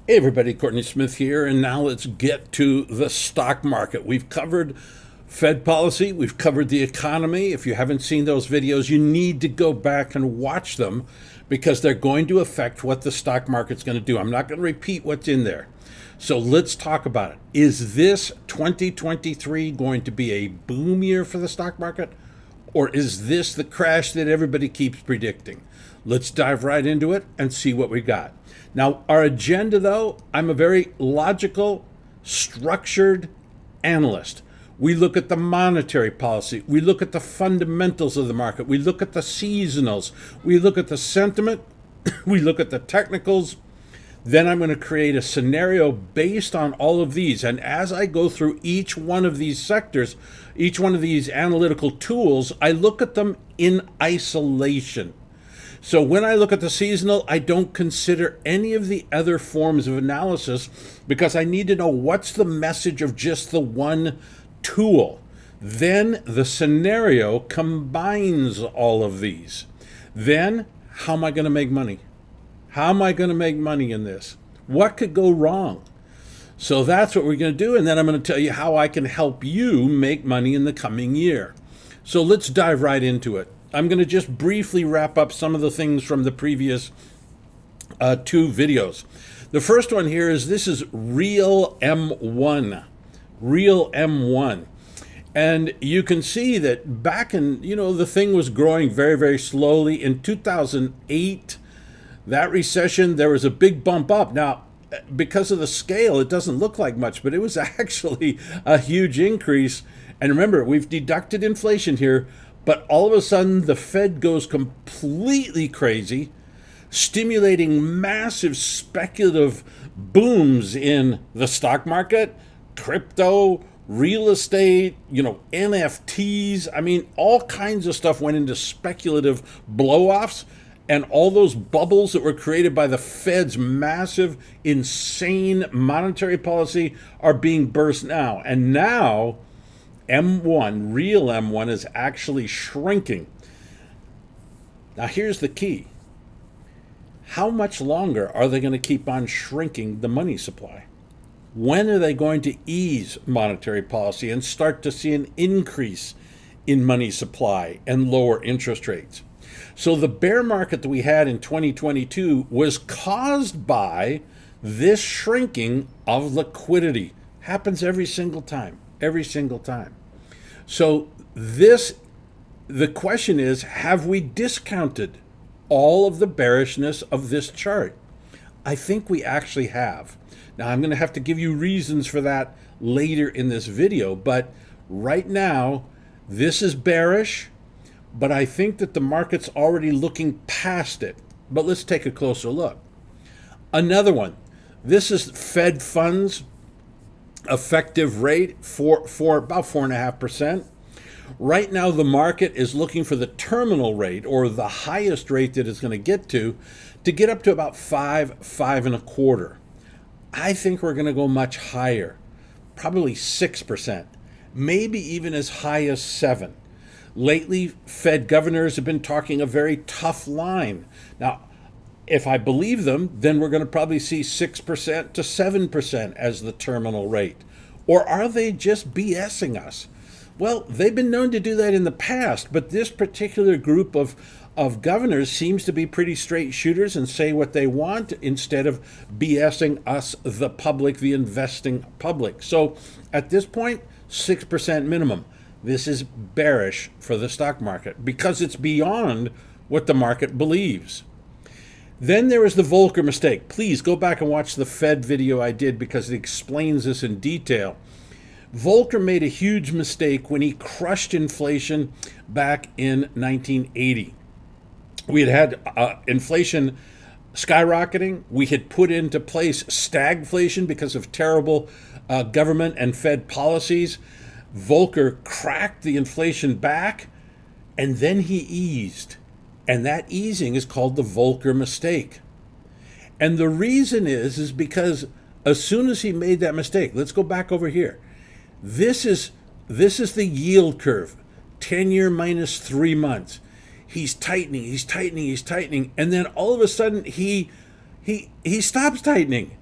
Hey everybody, Courtney Smith here, and now let's get to the stock market. We've covered Fed policy, we've covered the economy. If you haven't seen those videos, you need to go back and watch them because they're going to affect what the stock market's going to do. I'm not going to repeat what's in there. So let's talk about it. Is this 2023 going to be a boom year for the stock market? Or is this the crash that everybody keeps predicting? Let's dive right into it and see what we got. Now, our agenda, though, I'm a very logical, structured analyst. We look at the monetary policy. We look at the fundamentals of the market. We look at the seasonals. We look at the sentiment. We look at the technicals. Then I'm going to create a scenario based on all of these. And as I go through each one of these sectors, each one of these analytical tools, I look at them in isolation. So when I look at the seasonal, I don't consider any of the other forms of analysis because I need to know what's the message of just the one tool. Then the scenario combines all of these. Then how am I going to make money? How am I going to make money in this? What could go wrong? So that's what we're going to do. And then I'm going to tell you how I can help you make money in the coming year. So let's dive right into it. I'm going to just briefly wrap up some of the things from the previous two videos. The first one here is this is real M1. Real M1. And you can see that back in, the thing was growing very, very slowly. In 2008, that recession, there was a big bump up. Now, because of the scale, it doesn't look like much, but it was actually a huge increase. And remember, we've deducted inflation here, but all of a sudden the Fed goes completely crazy, stimulating massive speculative booms in the stock market, crypto, real estate, NFTs. I mean, all kinds of stuff went into speculative blow-offs. And all those bubbles that were created by the Fed's massive, insane monetary policy are being burst now. And now, M1, real M1, is actually shrinking. Now, here's the key. How much longer are they going to keep on shrinking the money supply? When are they going to ease monetary policy and start to see an increase in money supply and lower interest rates? So the bear market that we had in 2022 was caused by this shrinking of liquidity. Happens every single time, every single time. So the question is, have we discounted all of the bearishness of this chart? I think we actually have. Now, I'm going to have to give you reasons for that later in this video, but right now, this is bearish. But I think that the market's already looking past it. But let's take a closer look. Another one. This is Fed funds effective rate for about 4.5%. Right now, the market is looking for the terminal rate, or the highest rate that it's going to get up to about 5.25. I think we're going to go much higher, probably 6%, maybe even as high as 7%. Lately, Fed governors have been talking a very tough line. Now, if I believe them, then we're going to probably see 6% to 7% as the terminal rate. Or are they just BSing us? Well, they've been known to do that in the past, but this particular group of governors seems to be pretty straight shooters and say what they want instead of BSing us, the public, the investing public. So at this point, 6% minimum. This is bearish for the stock market because it's beyond what the market believes. Then there is the Volcker mistake. Please go back and watch the Fed video I did because it explains this in detail. Volcker made a huge mistake when he crushed inflation back in 1980. We had inflation skyrocketing. We had put into place stagflation because of terrible government and Fed policies. Volcker cracked the inflation back, and then he eased. And that easing is called the Volcker mistake. And the reason is because as soon as he made that mistake, let's go back over here. This is the yield curve, 10-year minus 3 months. He's tightening, and then all of a sudden he stops tightening.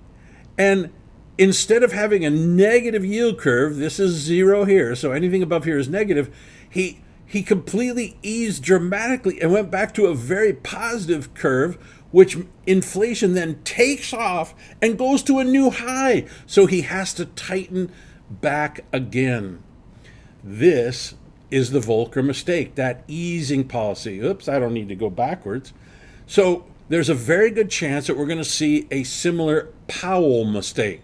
And instead of having a negative yield curve, this is zero here, so anything above here is negative, he completely eased dramatically and went back to a very positive curve, which inflation then takes off and goes to a new high. So he has to tighten back again. This is the Volcker mistake, that easing policy. Oops, I don't need to go backwards. So there's a very good chance that we're going to see a similar Powell mistake.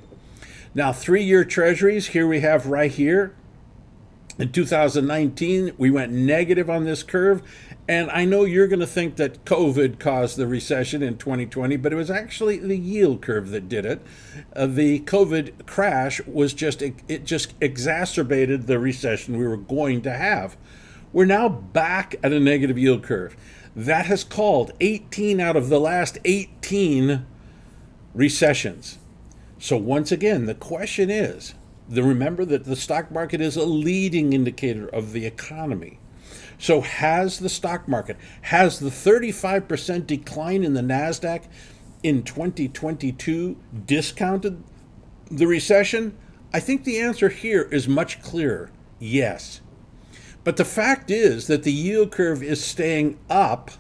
Now, 3-year treasuries, here we have right here. In 2019, we went negative on this curve. And I know you're going to think that COVID caused the recession in 2020, but it was actually the yield curve that did it. The COVID crash was just exacerbated the recession we were going to have. We're now back at a negative yield curve. That has called 18 out of the last 18 recessions. So once again, the question is, remember that the stock market is a leading indicator of the economy. So has the stock market, has the 35% decline in the NASDAQ in 2022 discounted the recession? I think the answer here is much clearer. Yes. But the fact is that the yield curve is staying up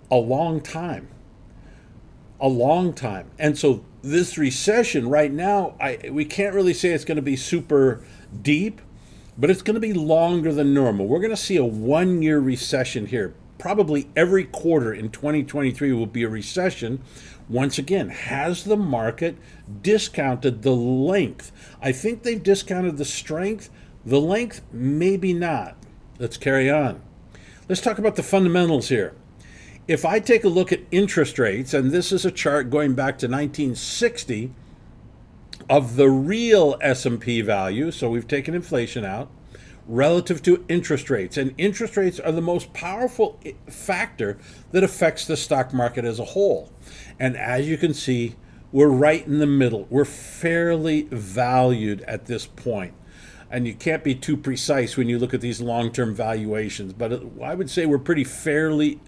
a long time. A long time. And so this recession right now, we can't really say it's going to be super deep, but it's going to be longer than normal. We're going to see a 1-year recession here. Probably every quarter in 2023 will be a recession. Once again, has the market discounted the length? I think they've discounted the strength. The length, maybe not. Let's carry on. Let's talk about the fundamentals here. If I take a look at interest rates, and this is a chart going back to 1960, of the real S&P value, so we've taken inflation out, relative to interest rates. And interest rates are the most powerful factor that affects the stock market as a whole. And as you can see, we're right in the middle. We're fairly valued at this point. And you can't be too precise when you look at these long-term valuations, but I would say we're pretty fairly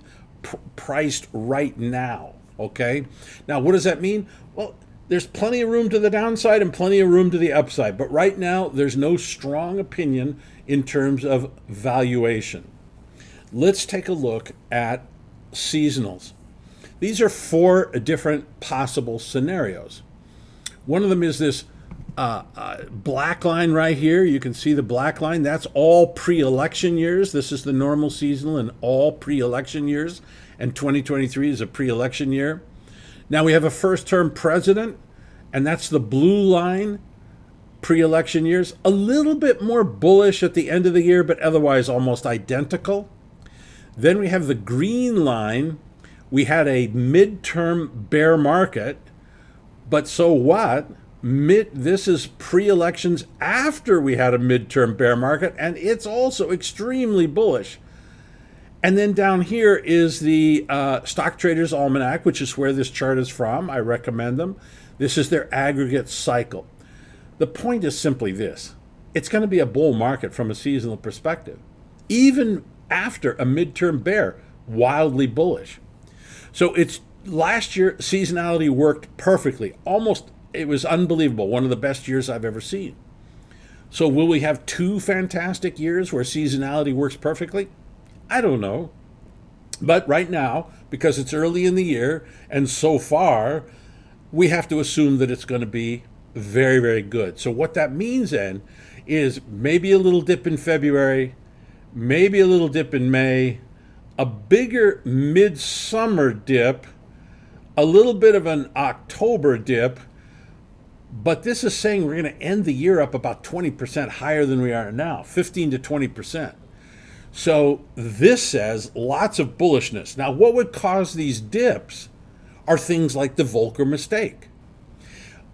priced right now, okay? Now, what does that mean? Well, there's plenty of room to the downside and plenty of room to the upside. But right now, there's no strong opinion in terms of valuation. Let's take a look at seasonals. These are 4 different possible scenarios. One of them is this black line right here. You can see the black line. That's all pre-election years. This is the normal seasonal in all pre-election years. And 2023 is a pre-election year. Now we have a first-term president, and that's the blue line, pre-election years. A little bit more bullish at the end of the year, but otherwise almost identical. Then we have the green line. We had a midterm bear market, but so what? This is pre-elections after we had a midterm bear market, and it's also extremely bullish. And then down here is the Stock Traders Almanac, which is where this chart is from. I recommend them. This is their aggregate cycle. The point is simply this. It's going to be a bull market from a seasonal perspective, even after a midterm bear, wildly bullish. So last year, seasonality worked perfectly. It was unbelievable. One of the best years I've ever seen. So will we have 2 fantastic years where seasonality works perfectly? I don't know. But right now, because it's early in the year, and so far, we have to assume that it's going to be very, very good. So what that means then is maybe a little dip in February, maybe a little dip in May, a bigger midsummer dip, a little bit of an October dip, but this is saying we're going to end the year up about 20% higher than we are now, 15 to 20%. So this says lots of bullishness. Now, what would cause these dips are things like the Volcker mistake.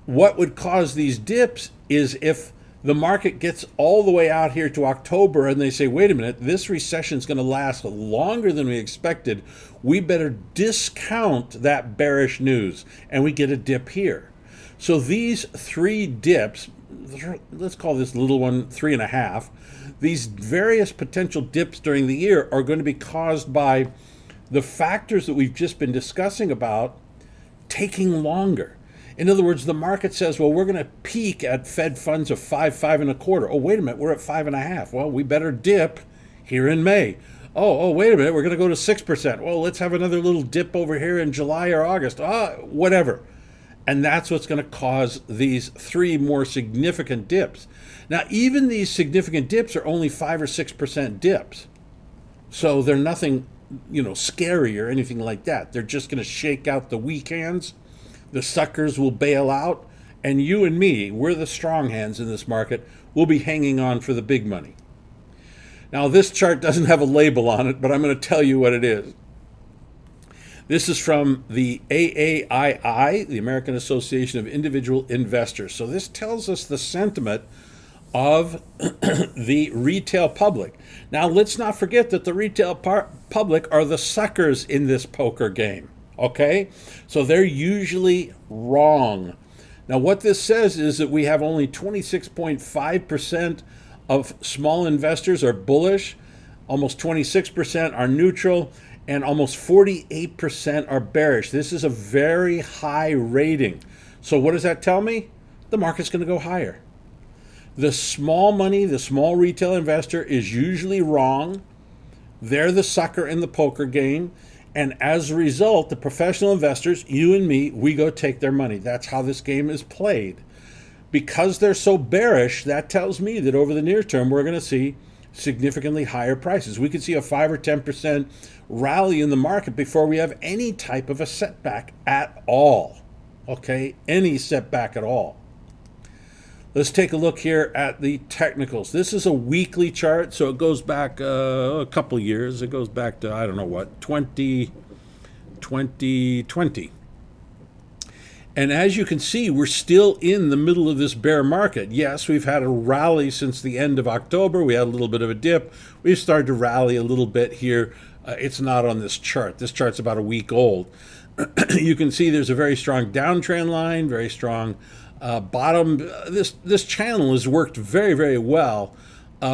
What would cause these dips is if the market gets all the way out here to October and they say, wait a minute, this recession is going to last longer than we expected. We better discount that bearish news, and we get a dip here. So these 3 dips, let's call this little one 3.5, these various potential dips during the year are going to be caused by the factors that we've just been discussing about taking longer. In other words, the market says, well, we're going to peak at Fed funds of 5.25. Oh, wait a minute, we're at 5.5. Well, we better dip here in May. Oh, wait a minute, we're going to go to 6%. Well, let's have another little dip over here in July or August. Whatever. And that's what's going to cause these three more significant dips. Now, even these significant dips are only 5 or 6% dips. So they're nothing, scary or anything like that. They're just going to shake out the weak hands. The suckers will bail out. And you and me, we're the strong hands in this market. We'll be hanging on for the big money. Now, this chart doesn't have a label on it, but I'm going to tell you what it is. This is from the AAII, the American Association of Individual Investors. So this tells us the sentiment of the retail public. Now, let's not forget that the retail public are the suckers in this poker game, okay? So they're usually wrong. Now, what this says is that we have only 26.5% of small investors are bullish, almost 26% are neutral, and almost 48% are bearish. This is a very high rating. So what does that tell me? The market's going to go higher. The small money, the small retail investor is usually wrong. They're the sucker in the poker game. And as a result, the professional investors, you and me, we go take their money. That's how this game is played. Because they're so bearish, that tells me that over the near term, we're going to see significantly higher prices. We could see a 5 or 10% rally in the market before we have any type of a setback at all. Okay, any setback at all. Let's take a look here at the technicals. This is a weekly chart, so it goes back a couple years. It goes back to, 2020. And as you can see, we're still in the middle of this bear market. Yes, we've had a rally since the end of October. We had a little bit of a dip. We've started to rally a little bit here. It's not on this chart. This chart's about a week old. You can see there's a very strong downtrend line, very strong bottom. This channel has worked very, very well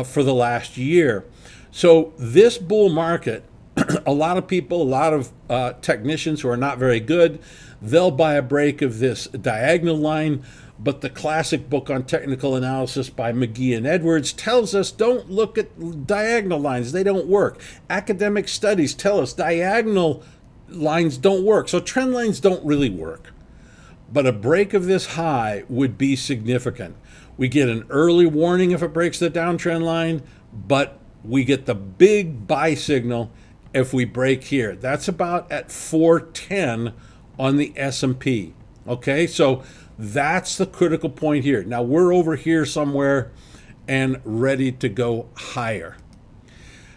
for the last year. So this bull market, a lot of people, a lot of technicians who are not very good, they'll buy a break of this diagonal line. But the classic book on technical analysis by McGee and Edwards tells us don't look at diagonal lines. They don't work. Academic studies tell us diagonal lines don't work. So trend lines don't really work. But a break of this high would be significant. We get an early warning if it breaks the downtrend line, but we get the big buy signal if we break here. That's about at 410 on the S&P. Okay, so that's the critical point here. Now we're over here somewhere and ready to go higher.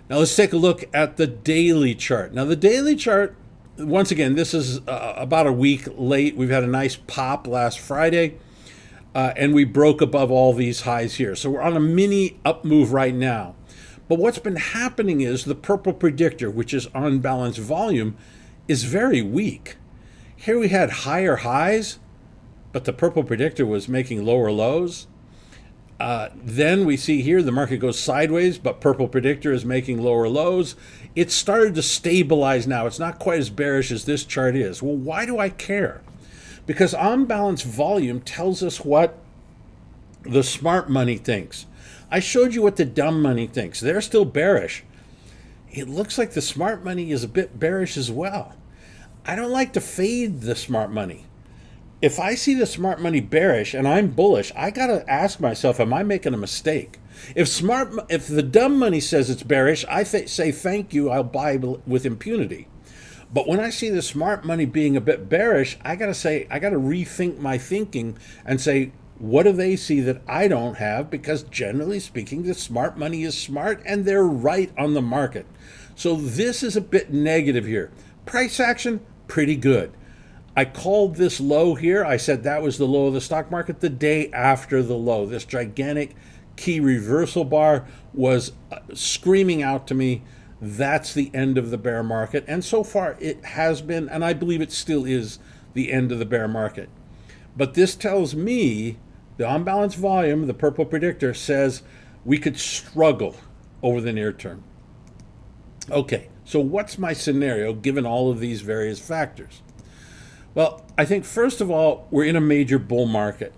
Now let's take a look at the daily chart. Now the daily chart, once again, this is about a week late. We've had a nice pop last Friday, and we broke above all these highs here. So we're on a mini up move right now. But what's been happening is the purple predictor, which is unbalanced volume, is very weak. Here we had higher highs, but the purple predictor was making lower lows. Then we see here the market goes sideways, but purple predictor is making lower lows. It's started to stabilize now. It's not quite as bearish as this chart is. Well, why do I care? Because unbalanced volume tells us what the smart money thinks. I showed you what the dumb money thinks. They're still bearish. It looks like the smart money is a bit bearish as well. I don't like to fade the smart money. If I see the smart money bearish and I'm bullish, I got to ask myself, am I making a mistake? If the dumb money says it's bearish, I say thank you, I'll buy with impunity. But when I see the smart money being a bit bearish, I got to rethink my thinking and say, what do they see that I don't have? Because generally speaking, the smart money is smart and they're right on the market. So this is a bit negative here. Price action, pretty good. I called this low here. I said that was the low of the stock market the day after the low. This gigantic key reversal bar was screaming out to me, that's the end of the bear market. And so far it has been, and I believe it still is the end of the bear market. But this tells me the unbalanced volume, the purple predictor, says we could struggle over the near term. Okay, so what's my scenario given all of these various factors? Well, I think first of all, we're in a major bull market.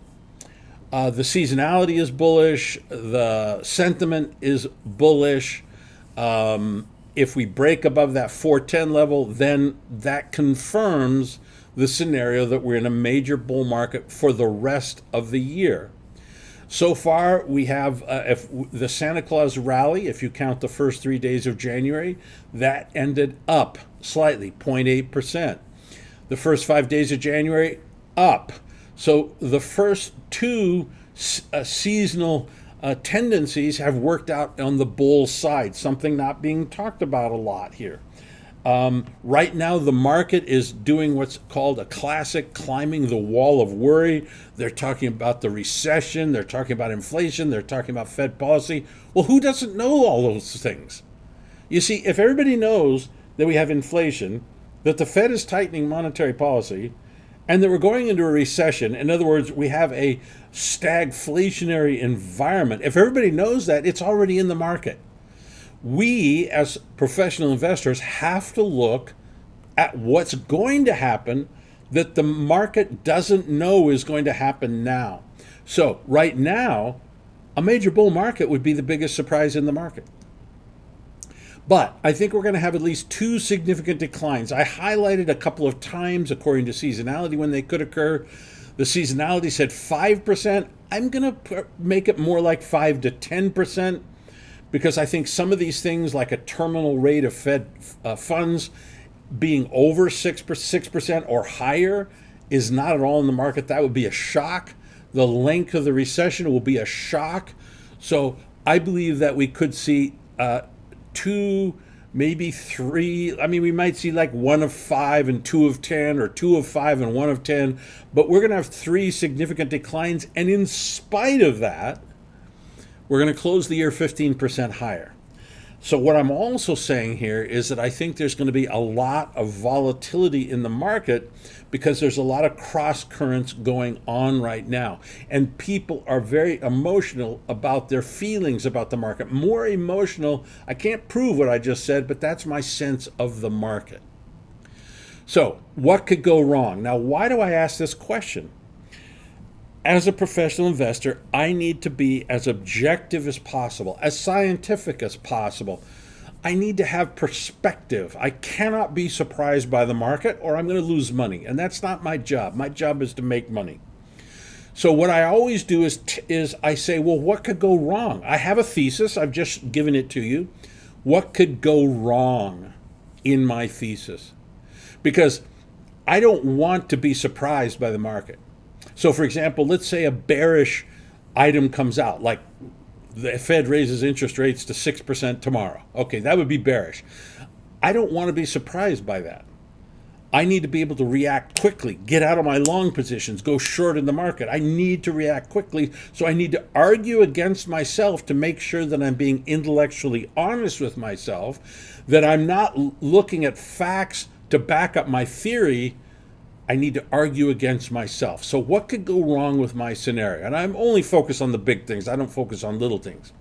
The seasonality is bullish. The sentiment is bullish. If we break above that 410 level, then that confirms the scenario that we're in a major bull market for the rest of the year. So far, we have if the Santa Claus rally, if you count the first 3 days of January, that ended up slightly, 0.8%. The first 5 days of January, up. So the first two seasonal tendencies have worked out on the bull side, something not being talked about a lot here. Right now, the market is doing what's called a classic climbing the wall of worry. They're talking about the recession. They're talking about inflation. They're talking about Fed policy. Well, who doesn't know all those things? You see, if everybody knows that we have inflation, that the Fed is tightening monetary policy, and that we're going into a recession, in other words, we have a stagflationary environment, if everybody knows that, it's already in the market. We, as professional investors, have to look at what's going to happen that the market doesn't know is going to happen now. So, right now, a major bull market would be the biggest surprise in the market. But I think we're going to have at least two significant declines. I highlighted a couple of times, according to seasonality, when they could occur. The seasonality said 5%. I'm going to make it more like 5 to 10%. Because I think some of these things, like a terminal rate of Fed funds being over 6% or higher, is not at all in the market. That would be a shock. The length of the recession will be a shock. So I believe that we could see 2, maybe 3. I mean, we might see like 1 of 5 and 2 of 10, or 2 of 5 and 1 of 10. But we're going to have 3 significant declines. And in spite of that, we're going to close the year 15% higher. So what I'm also saying here is that I think there's going to be a lot of volatility in the market because there's a lot of cross currents going on right now. And people are very emotional about their feelings about the market. More emotional. I can't prove what I just said, but that's my sense of the market. So what could go wrong? Now, why do I ask this question? As a professional investor, I need to be as objective as possible, as scientific as possible. I need to have perspective. I cannot be surprised by the market or I'm going to lose money. And that's not my job. My job is to make money. So what I always do is I say, well, what could go wrong? I have a thesis. I've just given it to you. What could go wrong in my thesis? Because I don't want to be surprised by the market. So, for example, let's say a bearish item comes out, like the Fed raises interest rates to 6% tomorrow. Okay, that would be bearish. I don't want to be surprised by that. I need to be able to react quickly, get out of my long positions, go short in the market. I need to react quickly, so I need to argue against myself to make sure that I'm being intellectually honest with myself, that I'm not looking at facts to back up my theory. I need to argue against myself. So what could go wrong with my scenario? And I'm only focused on the big things. I don't focus on little things.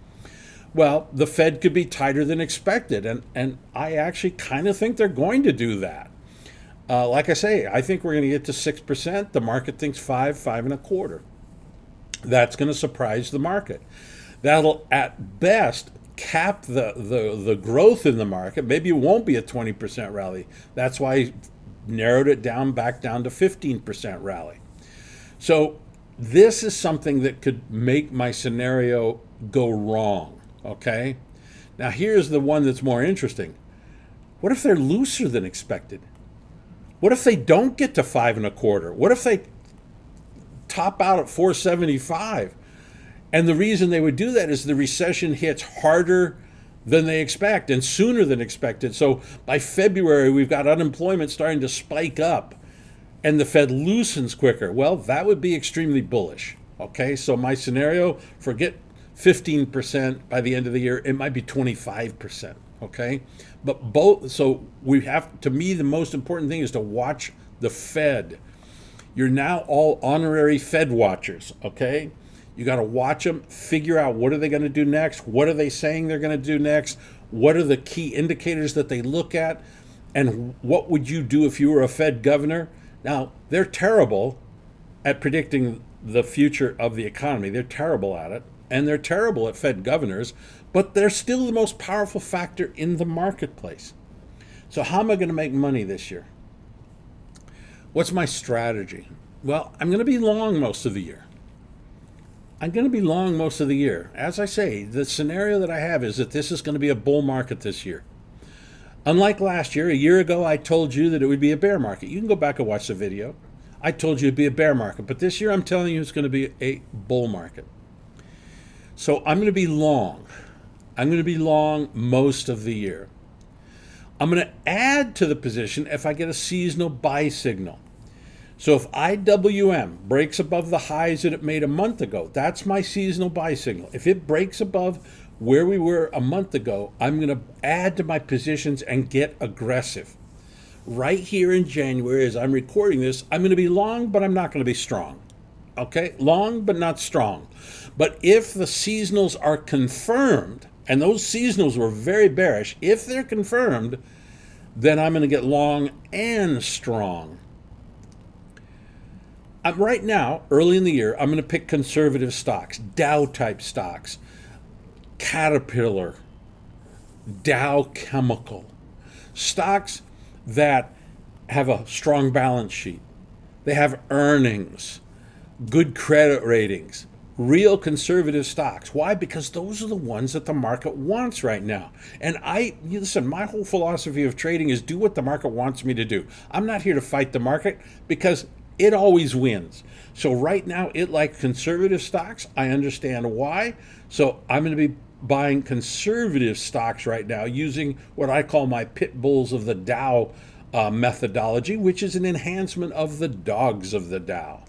Well, the Fed could be tighter than expected. And I actually kind of think they're going to do that. Like I say, I think we're going to get to 6%. The market thinks 5, 5.25. That's going to surprise the market. That'll, at best, cap the growth in the market. Maybe it won't be a 20% rally. That's why narrowed it down back down to 15% rally. So this is something that could make my scenario go wrong, okay? Now here's the one that's more interesting. What if they're looser than expected? What if they don't get to 5.25? What if they top out at 475? And the reason they would do that is the recession hits harder than they expect and sooner than expected. So by February, we've got unemployment starting to spike up and the Fed loosens quicker. Well, that would be extremely bullish. Okay, so my scenario, forget 15% by the end of the year, it might be 25%. Okay, but both, so we have, to me, the most important thing is to watch the Fed. You're now all honorary Fed watchers. Okay. You got to watch them, figure out what are they going to do next, what are they saying they're going to do next, what are the key indicators that they look at, and what would you do if you were a Fed governor? Now, they're terrible at predicting the future of the economy. They're terrible at it, and they're terrible at Fed governors, but they're still the most powerful factor in the marketplace. So how am I going to make money this year? What's my strategy? Well, I'm going to be long most of the year. As I say, the scenario that I have is that this is going to be a bull market this year. Unlike last year, a year ago, I told you that it would be a bear market. You can go back and watch the video. I told you it'd be a bear market, but this year I'm telling you it's going to be a bull market. So I'm going to be long. I'm going to be long most of the year. I'm going to add to the position if I get a seasonal buy signal. So if IWM breaks above the highs that it made a month ago, that's my seasonal buy signal. If it breaks above where we were a month ago, I'm going to add to my positions and get aggressive. Right here in January, as I'm recording this, I'm going to be long, but I'm not going to be strong. Okay? Long, but not strong. But if the seasonals are confirmed, and those seasonals were very bearish, if they're confirmed, then I'm going to get long and strong. Right now, early in the year, I'm going to pick conservative stocks, Dow-type stocks, Caterpillar, Dow Chemical, stocks that have a strong balance sheet. They have earnings, good credit ratings, real conservative stocks. Why? Because those are the ones that the market wants right now. And listen, my whole philosophy of trading is do what the market wants me to do. I'm not here to fight the market because it always wins. So right now, it likes conservative stocks. I understand why. So I'm going to be buying conservative stocks right now using what I call my pit bulls of the Dow methodology, which is an enhancement of the dogs of the Dow.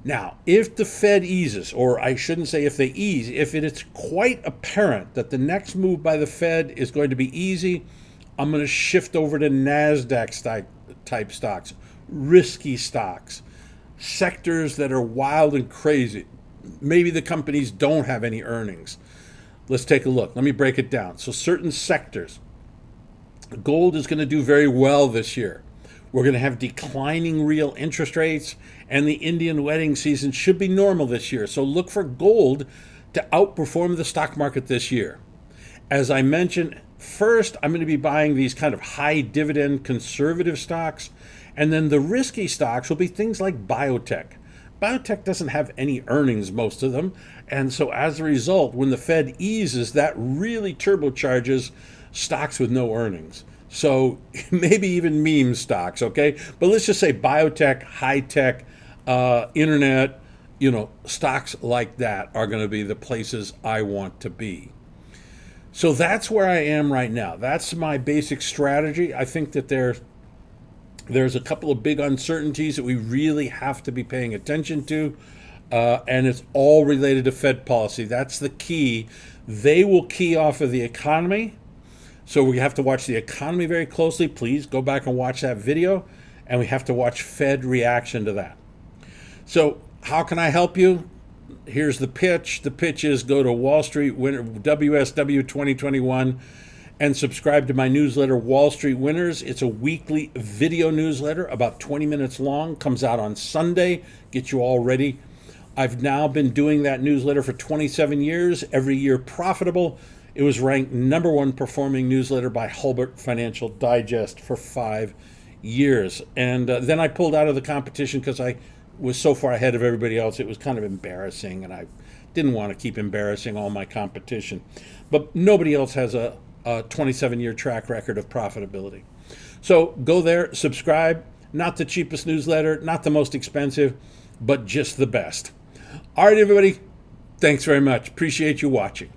Now, if the Fed eases, or I shouldn't say if they ease, if it is quite apparent that the next move by the Fed is going to be easy, I'm going to shift over to NASDAQ type stocks, risky stocks, sectors that are wild and crazy. Maybe the companies don't have any earnings. Let's take a look. Let me break it down. So certain sectors, gold is going to do very well this year. We're going to have declining real interest rates, and the Indian wedding season should be normal this year. So look for gold to outperform the stock market this year. As I mentioned, first, I'm going to be buying these kind of high dividend conservative stocks, and then the risky stocks will be things like biotech. Biotech doesn't have any earnings, most of them, and so as a result, when the Fed eases, that really turbocharges stocks with no earnings. So maybe even meme stocks, okay? But let's just say biotech, high tech, internet, stocks like that are going to be the places I want to be. So that's where I am right now. That's my basic strategy. I think that there's a couple of big uncertainties that we really have to be paying attention to, and it's all related to Fed policy. That's the key. They will key off of the economy. So we have to watch the economy very closely. Please go back and watch that video. And we have to watch Fed reaction to that. So how can I help you? Here's the pitch. The pitch is go to Wall Street Winner, WSW 2021, and subscribe to my newsletter, Wall Street Winners. It's a weekly video newsletter, about 20 minutes long, comes out on Sunday, get you all ready. I've now been doing that newsletter for 27 years, every year profitable. It was ranked #1 performing newsletter by Hulbert Financial Digest for 5 years. And then I pulled out of the competition because I was so far ahead of everybody else. It was kind of embarrassing, and I didn't want to keep embarrassing all my competition. But nobody else has a 27-year track record of profitability. So go there, subscribe. Not the cheapest newsletter, not the most expensive, but just the best. All right, everybody. Thanks very much. Appreciate you watching.